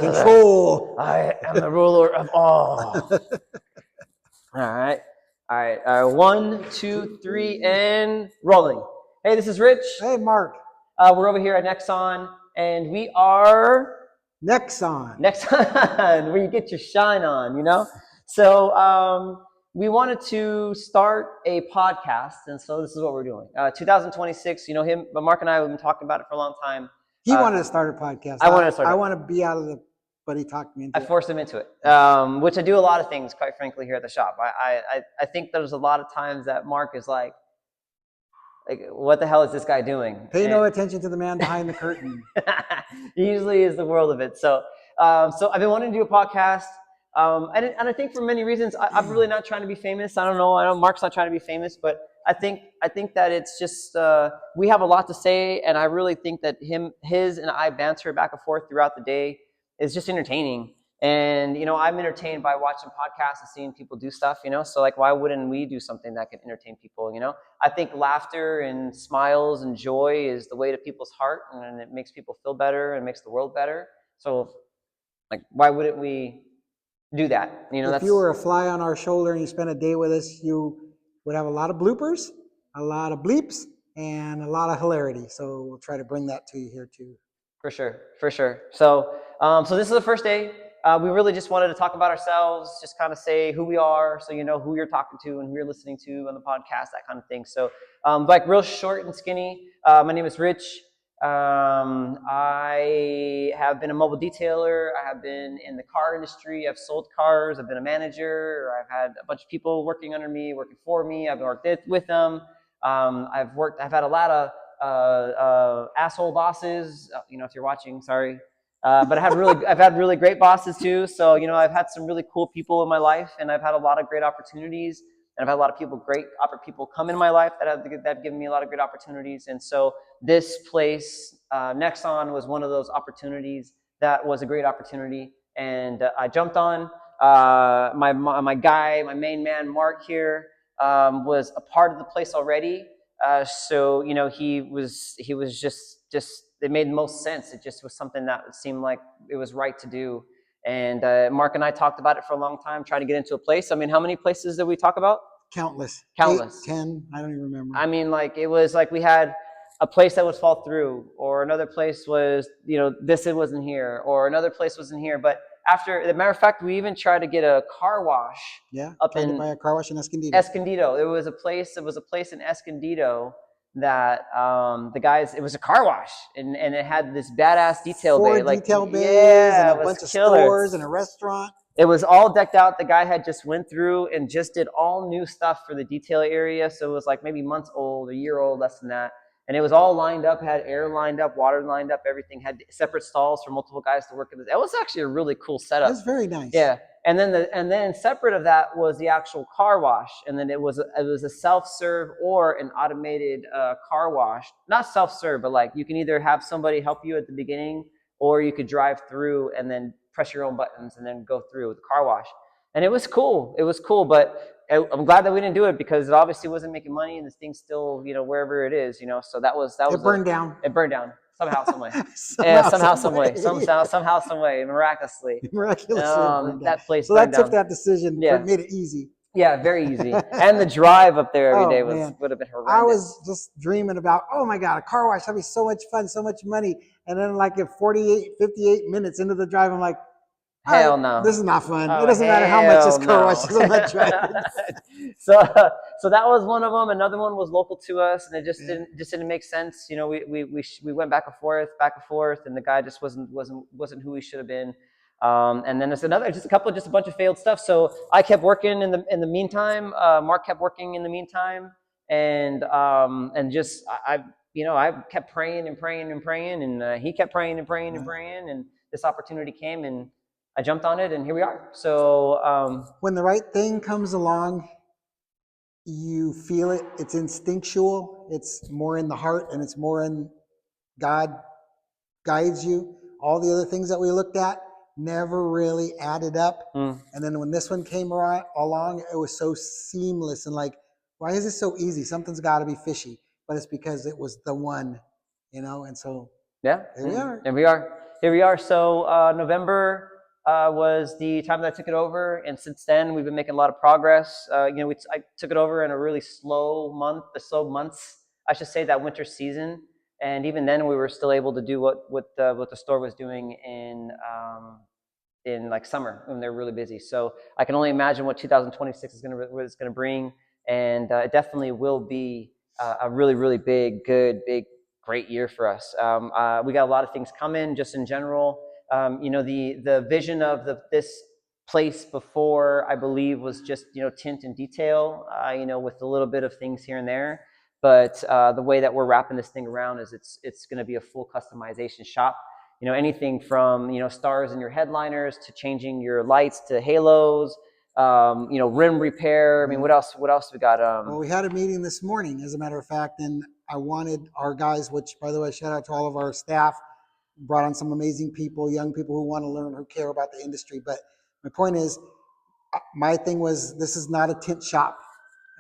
Control. I am the ruler of all. All right. 1, 2, 3, and rolling. Hey, this is Rich. Hey, Mark. We're over here at Nexon, and we are Nexon. Nexon, where you get your shine on, you know? So we wanted to start a podcast, and so this is what we're doing. 2026, Mark and I have been talking about it for a long time. He wanted to start a podcast. I wanted to start. I want to be out of the, but he talked me into it. I forced him into it, which I do a lot of things, quite frankly, here at the shop. I think there's a lot of times that Mark is like, what the hell is this guy doing? Pay no attention to the man behind the curtain. He usually is the world of it. So I've been wanting to do a podcast, and I think for many reasons, I'm really not trying to be famous. I don't know Mark's not trying to be famous, but I think that it's just we have a lot to say, and I really think that his and I banter back and forth throughout the day is just entertaining. And I'm entertained by watching podcasts and seeing people do stuff. So like, why wouldn't we do something that can entertain people? I think laughter and smiles and joy is the way to people's heart, and it makes people feel better and makes the world better. So, like, why wouldn't we do that? If you were a fly on our shoulder and you spent a day with us, you would have a lot of bloopers, a lot of bleeps, and a lot of hilarity. So we'll try to bring that to you here too. For sure. So this is the first day. We really just wanted to talk about ourselves, just kind of say who we are, so you know who you're talking to and who you're listening to on the podcast, that kind of thing. So, like real short and skinny. My name is Rich. I have been a mobile detailer. I have been in the car industry. I've sold cars. I've been a manager. I've had a bunch of people working under me, working for me. I've worked with them. I've had a lot of asshole bosses. If you're watching, sorry. But I've had really great bosses too. So, I've had some really cool people in my life, and I've had a lot of great opportunities, and I've had a lot of great people come in my life that have given me a lot of great opportunities. And so this place, Nexon, was one of those opportunities that was a great opportunity. And I jumped on. My main man, Mark here, was a part of the place already. So, he was just, it made the most sense. It just was something that seemed like it was right to do. And Mark and I talked about it for a long time, trying to get into a place. I mean, how many places did we talk about? Countless. 8, 10, I don't even remember. I mean, it was like we had a place that would fall through, or another place was, it wasn't here, or another place wasn't here. But as a matter of fact, we even tried to get a car wash. Yeah, tried to buy a car wash in Escondido. It was a place in Escondido that the guys, it was a car wash, and it had this badass detail bay, detail bays, yeah, and a bunch of stores and a restaurant. It was all decked out. The guy had just went through and just did all new stuff for the detail area. So it was like maybe months old, a year old, less than that. And it was all lined up, had air lined up, water lined up, everything, had separate stalls for multiple guys to work in. It was actually a really cool setup. It was very nice. Yeah. And then separate of that was the actual car wash. And then it was a self-serve or an automated car wash. Not self-serve, but like you can either have somebody help you at the beginning, or you could drive through and then press your own buttons and then go through with the car wash. And it was cool. But I'm glad that we didn't do it, because it obviously wasn't making money, and this thing's still, wherever it is, so that was it burned down. It burned down somehow, some way. somehow, some way, miraculously. That place. So that took that decision. Yeah. Made it easy. Yeah, very easy. And the drive up there every day would have been horrendous. I was just dreaming about, oh my God, a car wash, that'd be so much fun, so much money. And then like at 58 minutes into the drive, I'm like, hell no. This is not fun. It doesn't matter how much this car wash is on that drive. So that was one of them. Another one was local to us, and it just didn't make sense. We went back and forth, and the guy just wasn't who he should have been. And then there's a bunch of failed stuff. So I kept working in the meantime. Mark kept working in the meantime, and just I kept praying, and he kept praying, and this opportunity came, and I jumped on it, and here we are. So when the right thing comes along, you feel it. It's instinctual. It's more in the heart, and it's more in God guides you. All the other things that we looked at never really added up. And then when this one came along, it was so seamless, and like, why is this so easy? Something's got to be fishy. But it's because it was the one, and so yeah, here we are. And we are. here we are. So November was the time that I took it over, and since then we've been making a lot of progress. I took it over in a really slow months, I should say, that winter season, and even then we were still able to do what the store was doing in like summer when they're really busy. So I can only imagine what 2026 is going to bring, and it definitely will be a really really big, good, big, great year for us. We got a lot of things coming just in general. The vision of this place before, I believe, was just tint and detail, with a little bit of things here and there. But the way that we're wrapping this thing around is it's going to be a full customization shop. Anything from stars in your headliners to changing your lights to halos, rim repair. I mean, what else we got? Well, we had a meeting this morning, as a matter of fact, and I wanted our guys, which, by the way, shout out to all of our staff, brought on some amazing people, young people who want to learn, who care about the industry. But my point is, my thing was, this is not a tint shop.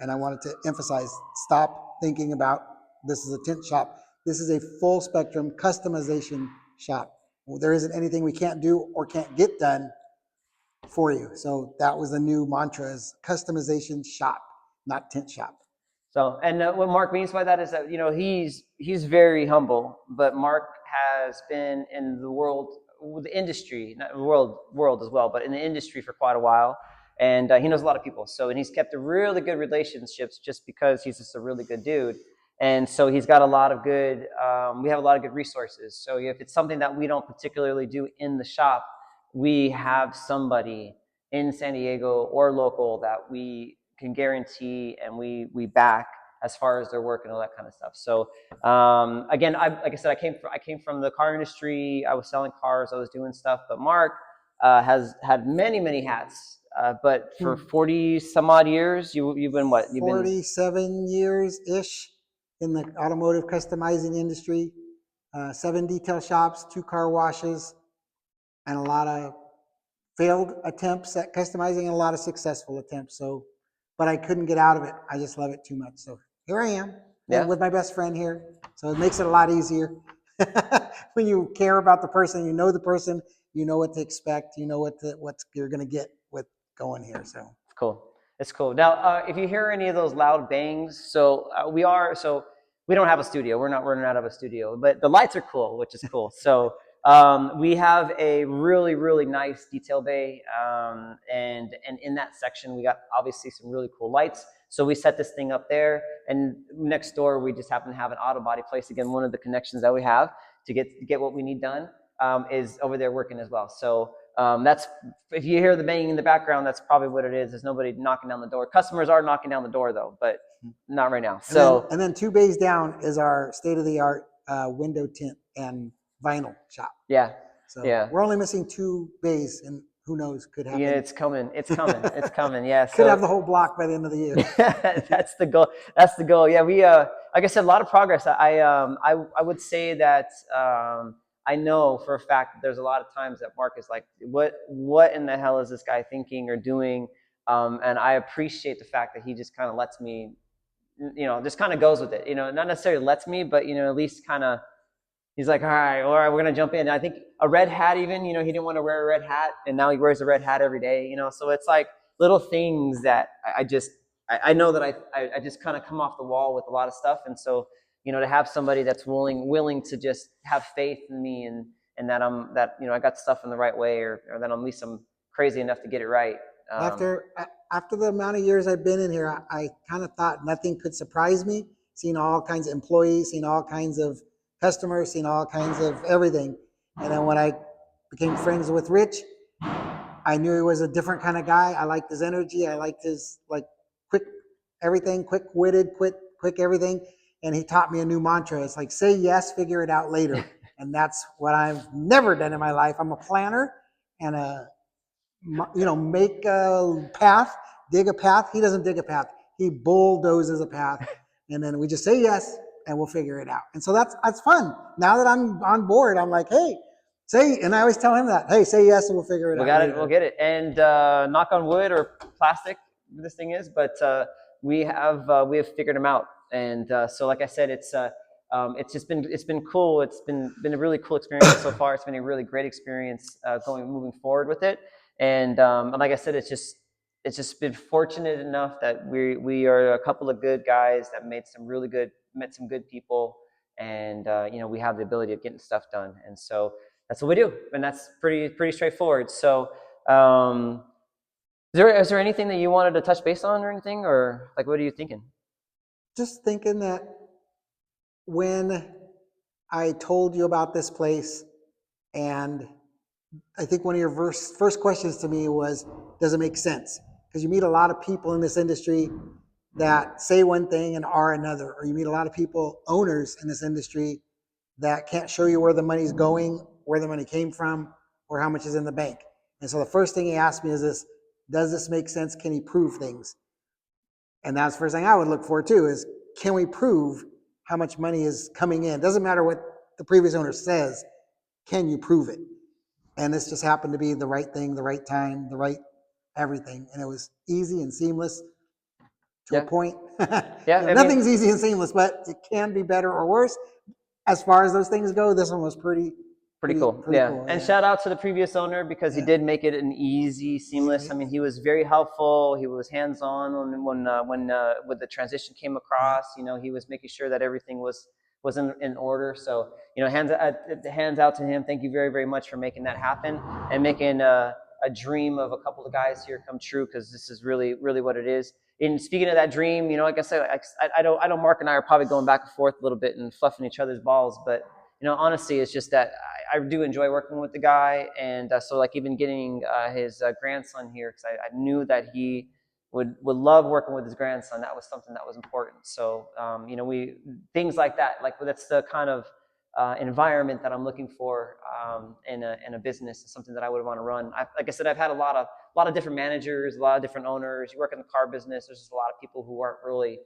And I wanted to emphasize, stop thinking about this is a tint shop. This is a full spectrum customization shop. There isn't anything we can't do or can't get done for you. So that was the new mantra, is customization shop, not tint shop. So, and what Mark means by that is that he's very humble, but Mark has been in the industry, not world as well, but in the industry for quite a while, and he knows a lot of people. So, and he's kept a really good relationships just because he's just a really good dude, and so he's got a lot of good. We have a lot of good resources. So, if it's something that we don't particularly do in the shop, we have somebody in San Diego or local that we can guarantee and we back as far as their work and all that kind of stuff. So again, like I said, I came from the car industry. I was selling cars. I was doing stuff. But Mark has had many hats. But for 40 some odd years, you've been what? 47 years ish in the automotive customizing industry. 7 detail shops, 2 car washes, and a lot of failed attempts at customizing and a lot of successful attempts. So, but I couldn't get out of it. I just love it too much. So here I am, with my best friend here. So it makes it a lot easier. When you care about the person, you know the person, you know what to expect, you know what you're going to get with going here. So it's cool. It's cool. Now, if you hear any of those loud bangs, we don't have a studio. We're not running out of a studio, but the lights are cool, which is cool. So we have a really, really nice detail bay, and in that section, we got obviously some really cool lights. So we set this thing up there, and next door, we just happen to have an auto body place. Again, one of the connections that we have to get what we need done is over there working as well. So that's, if you hear the banging in the background, that's probably what it is. There's nobody knocking down the door. Customers are knocking down the door though, but not right now. So and then 2 bays down is our state-of-the-art window tint and vinyl shop. Yeah. So yeah. we're only missing 2 bays, and who knows, could happen. Yeah, it's coming. It's coming. It's coming. Yeah. Could have the whole block by the end of the year. That's the goal. That's the goal. Yeah. We like I said, a lot of progress. I would say that I know for a fact that there's a lot of times that Mark is like, what in the hell is this guy thinking or doing? And I appreciate the fact that he just kind of lets me, just kind of goes with it. Not necessarily lets me, but at least kind of. He's like, all right, we're gonna jump in. And I think a red hat, even, he didn't want to wear a red hat, and now he wears a red hat every day. So it's like little things that I know that I just kind of come off the wall with a lot of stuff, and so to have somebody that's willing to just have faith in me and that I got stuff in the right way, or that at least I'm crazy enough to get it right. After the amount of years I've been in here, I kind of thought nothing could surprise me. Seen all kinds of employees, seen all kinds of customers, seen all kinds of everything. And then when I became friends with Rich, I knew he was a different kind of guy. I liked his energy. I liked his quick everything, quick-witted, quick everything. And he taught me a new mantra. It's like, say yes, figure it out later. And that's what I've never done in my life. I'm a planner and make a path, dig a path. He doesn't dig a path. He bulldozes a path. And then we just say yes, and we'll figure it out. And so that's fun. Now that I'm on board, I'm like, hey, and I always tell him that, hey, say yes, and we'll figure it out. We'll get it. And knock on wood or plastic, this thing is, but we have figured them out. And so, like I said, it's it's been cool. It's been a really cool experience so far. It's been a really great experience moving forward with it. And like I said, it's just been fortunate enough that we are a couple of good guys that met some good people, and we have the ability of getting stuff done. And so that's what we do, and that's pretty straightforward. So is there anything that you wanted to touch base on or anything, or like what are you thinking? Just thinking that when I told you about this place, and I think one of your first questions to me was, does it make sense? Because you meet a lot of people in this industry that say one thing and are another, or you meet a lot of people, owners in this industry, that can't show you where the money's going, where the money came from, or how much is in the bank. And so the first thing he asked me is this: does this make sense? Can he prove things? And that's the first thing I would look for too, is can we prove how much money is coming in? Doesn't matter what the previous owner says, can you prove it? And this just happened to be the right thing, the right time, the right everything. And it was easy and seamless to a Yeah, point. yeah. I mean, Nothing's easy and seamless, but it can be better or worse. As far as those things go, this one was pretty pretty cool. pretty Yeah. cool. And Yeah. shout out to the previous owner because he Yeah. did make it an easy, seamless. I mean, he was very helpful. He was hands-on when the transition came Yeah. across. He was making sure that everything was in order. So, hands out to him. Thank you very, very much for making that happen and making a dream of a couple of guys here come true, because this is really, really what it is. And speaking of that dream, like I said, I know Mark and I are probably going back and forth a little bit and fluffing each other's balls, but honestly, it's just that I do enjoy working with the guy, and so like even getting his grandson here, because I knew that he would love working with his grandson. That was something that was important. So we things like that, like that's the kind of environment that I'm looking for in a business. Is something that I would want to run. Like I said, I've had a lot of different managers, a lot of different owners. You work in the car business. There's just a lot of people who aren't really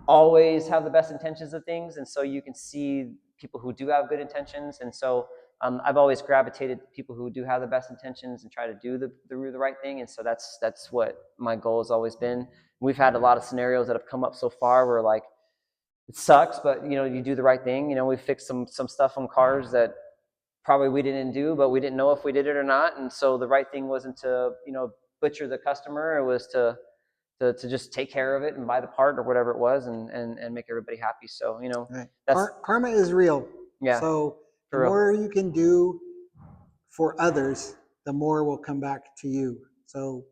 always have the best intentions of things, and so you can see people who do have good intentions. And so I've always gravitated to people who do have the best intentions and try to do the right thing. And so that's what my goal has always been. We've had a lot of scenarios that have come up so far where like it sucks, but you do the right thing. We fixed some stuff on cars that probably we didn't do, but we didn't know if we did it or not. And so the right thing wasn't to butcher the customer. It was to just take care of it and buy the part or whatever it was, and make everybody happy. So Right. that's Karma is real. yeah, So the for real. more you can do for others, the more will come back to you. So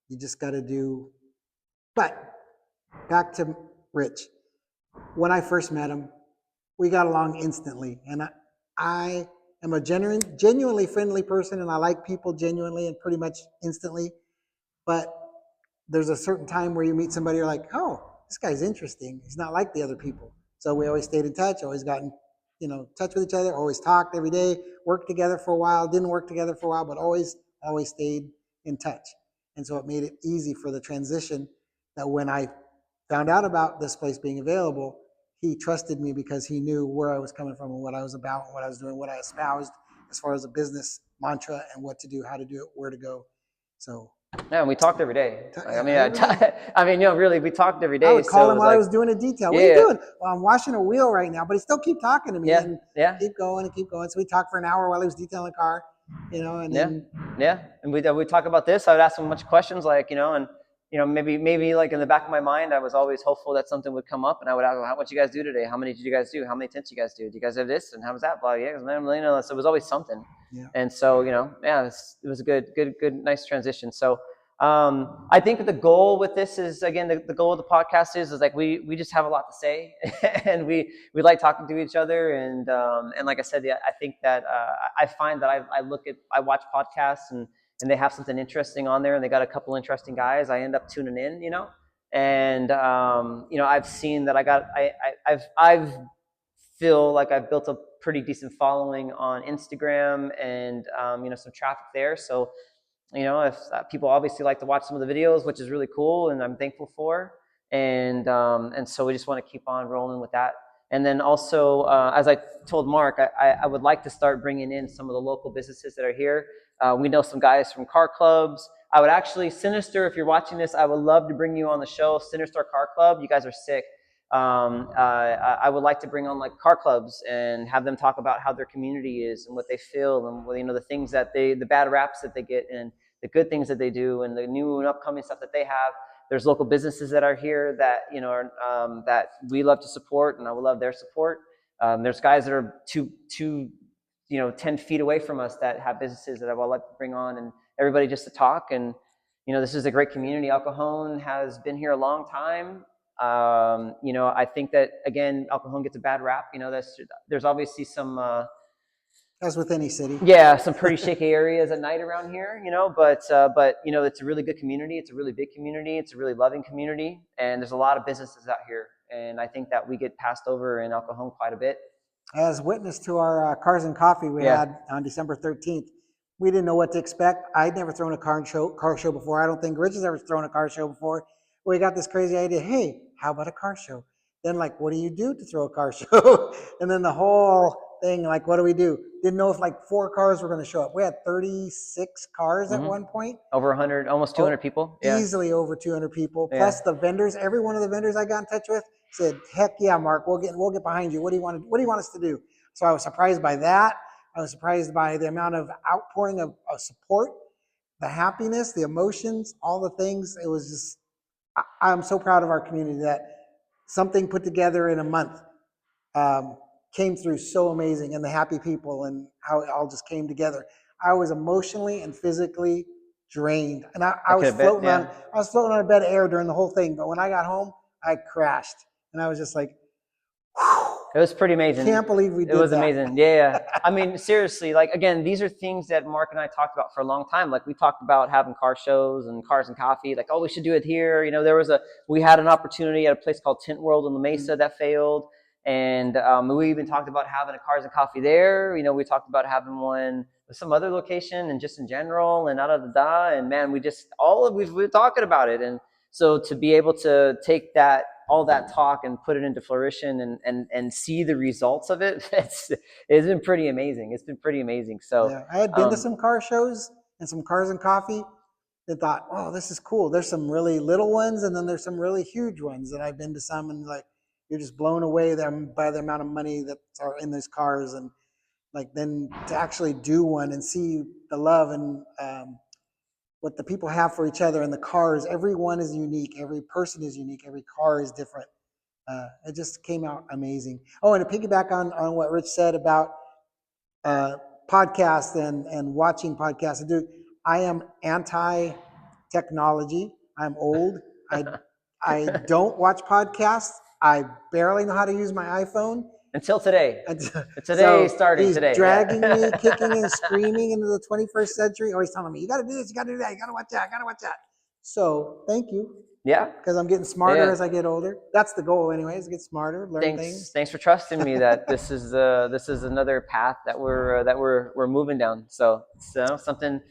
you just got to do. But back to Rich. When I first met him, we got along instantly, and I am a genuinely friendly person, and I like people genuinely and pretty much instantly. But there's a certain time where you meet somebody, you're like, oh, this guy's interesting. He's not like the other people. So we always stayed in touch, always got in, touch with each other, always talked every day, worked together for a while, didn't work together for a while, but always stayed in touch. And so it made it easy for the transition, that when I found out about this place being available, he trusted me because he knew where I was coming from and what I was about, and what I was doing, what I espoused as far as a business mantra and what to do, how to do it, where to go. So Yeah, and we talked every day. Like, every day. I mean, really, we talked every I day. would call So it him was while I like, was doing a detail. What are you yeah, doing? Well, I'm washing a wheel right now, but he still keep talking to me yeah, and yeah, keep going and keep going. So we talked for an hour while he was detailing the car, and yeah, then yeah. And we talk about this. I would ask him a bunch of questions, like and maybe like in the back of my mind, I was always hopeful that something would come up, and I would ask, "What you guys do today? How many did you guys do? How many tents you guys do? Do you guys have this? And how was that?" Blah, yeah, because so it was always something. yeah, And so yeah, it was a good, nice transition. So I think that the goal with this is, again, the goal of the podcast is like we just have a lot to say, and we like talking to each other, and like I said, yeah, I think that I find that I watch podcasts, and they have something interesting on there, and they got a couple interesting guys. I end up tuning in, and I've seen that I've feel like I've built a pretty decent following on Instagram, and some traffic there. So if people obviously like to watch some of the videos, which is really cool, and I'm thankful for. And so we just want to keep on rolling with that. And then also, as I told Mark, I would like to start bringing in some of the local businesses that are here. We know some guys from car clubs. I would actually, Sinister, if you're watching this, I would love to bring you on the show. Sinister Car Club, you guys are sick. I would like to bring on like car clubs and have them talk about how their community is and what they feel and, you know, the things that the bad raps that they get and the good things that they do and the new and upcoming stuff that they have. There's local businesses that are here that, you know, are, that we love to support, and I would love their support. There's guys that are two, you know, 10 feet away from us that have businesses that I would like to bring on, and everybody just to talk. And, you know, this is a great community. El Cajon has been here a long time. You know, I think that, again, El Cajon gets a bad rap. You know, there's obviously some, As with any city. yeah, some pretty shaky areas at night around here, you know, but you know, it's a really good community. It's a really big community. It's a really loving community, and there's a lot of businesses out here. And I think that we get passed over in El Cajon quite a bit. As witness to our Cars and Coffee we Yeah. had on December 13th, we didn't know what to expect. I'd never thrown a car show before. I don't think Rich has ever thrown a car show before. We got this crazy idea. Hey, how about a car show? Then, like, what do you do to throw a car show? And then the whole thing, like, what do we do? Didn't know if like 4 cars were going to show up. We had 36 cars at one point. Over 100, almost 200 people. Yeah. Easily over 200 people. Yeah. Plus the vendors. Every one of the vendors I got in touch with said, "Heck yeah, Mark, we'll get behind you. What do you want us to do?" So I was surprised by that. I was surprised by the amount of outpouring of support, the happiness, the emotions, all the things. It was just, I'm so proud of our community that something put together in a month came through so amazing, and the happy people and how it all just came together. I was emotionally and physically drained, and I was floating on a bed of air during the whole thing. But when I got home, I crashed, and I was just like, it was pretty amazing. Can't believe we did that. It was amazing. Yeah. I mean, seriously, like, again, these are things that Mark and I talked about for a long time. Like, we talked about having car shows and Cars and Coffee. Like, oh, we should do it here. You know, we had an opportunity at a place called Tint World in La Mesa that failed. And we even talked about having a Cars and Coffee there. You know, we talked about having one with some other location and just in general and and man, we've been talking about it. And so to be able to take all that talk and put it into fruition and see the results of it, it's been pretty amazing. It's been pretty amazing. So yeah, I had been to some car shows and some Cars and Coffee and thought, oh, this is cool. There's some really little ones, and then there's some really huge ones. And I've been to some, and like, you're just blown away by the amount of money that are in those cars. And like, then to actually do one and see the love and what the people have for each other and the cars. Everyone is unique. Every person is unique. Every car is different. It just came out amazing. Oh, and to piggyback on what Rich said about podcasts and watching podcasts, I am anti-technology. I'm old. I don't watch podcasts. I barely know how to use my iPhone. Until today. So starting he's today. dragging me, kicking and screaming into the 21st century. Or he's telling me, you got to do this, you got to do that, you got to watch that, you got to watch that. So thank you. Yeah. Because I'm getting smarter as I get older. That's the goal, anyways. Get smarter, learn things. Thanks for trusting me that this is another path that we're moving down. So something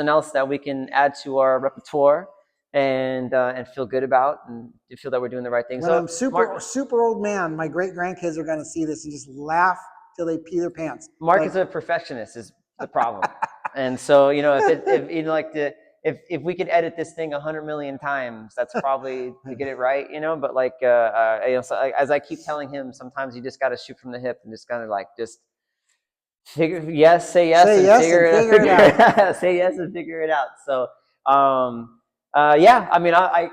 else that we can add to our repertoire and feel good about and feel that we're doing the right thing. When I'm super old man, my great grandkids are going to see this and just laugh till they pee their pants. Mark is a perfectionist, is the problem. And so, you know, if we could edit this thing 100 million times, that's probably to get it right, you know. But like, you know, so as I keep telling him, sometimes you just got to shoot from the hip and just kind of like say yes, say yes and figure it out. Say yes and figure it out. So, yeah, I mean, I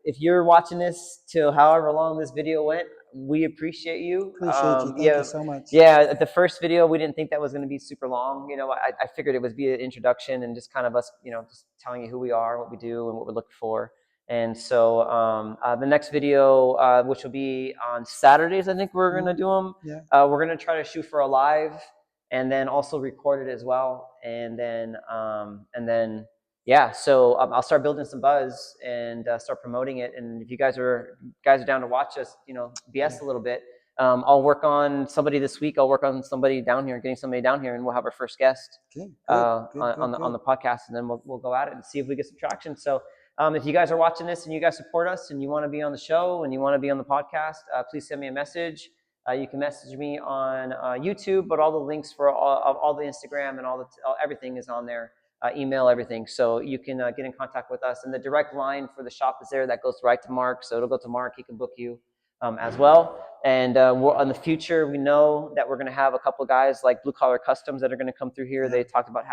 if you're watching this till however long this video went, we appreciate you. Appreciate you. Thank you so much. Yeah, the first video, we didn't think that was going to be super long. You know, I figured it would be an introduction and just kind of us, you know, just telling you who we are, what we do, and what we're looking for. And so the next video, which will be on Saturdays, I think we're going to do them. Yeah. We're going to try to shoot for a live and then also record it as well. And then yeah, so I'll start building some buzz and start promoting it. And if you guys are down to watch us, you know, BS a little bit, I'll work on somebody this week. I'll work on somebody down here, getting somebody down here, and we'll have our first guest on the podcast, and then we'll go at it and see if we get some traction. So if you guys are watching this and you guys support us and you want to be on the show and you want to be on the podcast, please send me a message. You can message me on YouTube, but all the links for all the Instagram and everything is on there. Email, everything. So you can get in contact with us. And the direct line for the shop is there. That goes right to Mark. So it'll go to Mark. He can book you. as well. And in the future, we know that we're going to have a couple of guys like Blue Collar Customs that are going to come through here. Yeah. They talked about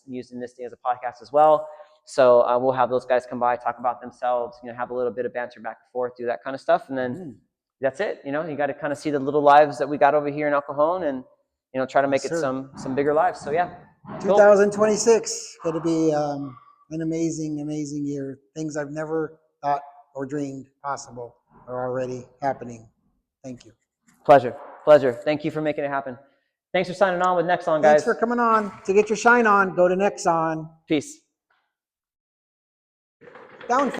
using this thing as a podcast as well. So we'll have those guys come by, talk about themselves, have a little bit of banter back and forth, do that kind of stuff. And then that's it. You got to kind of see the little lives that we got over here in El Cajon and, try to make it some bigger lives. So yeah. Cool. 2026 going to be an amazing, amazing year. Things I've never thought or dreamed possible are already happening. Thank you. Pleasure. Thank you for making it happen. Thanks for signing on with Nexon, guys. Thanks for coming on. To get your shine on, go to Nexon. Peace. Down.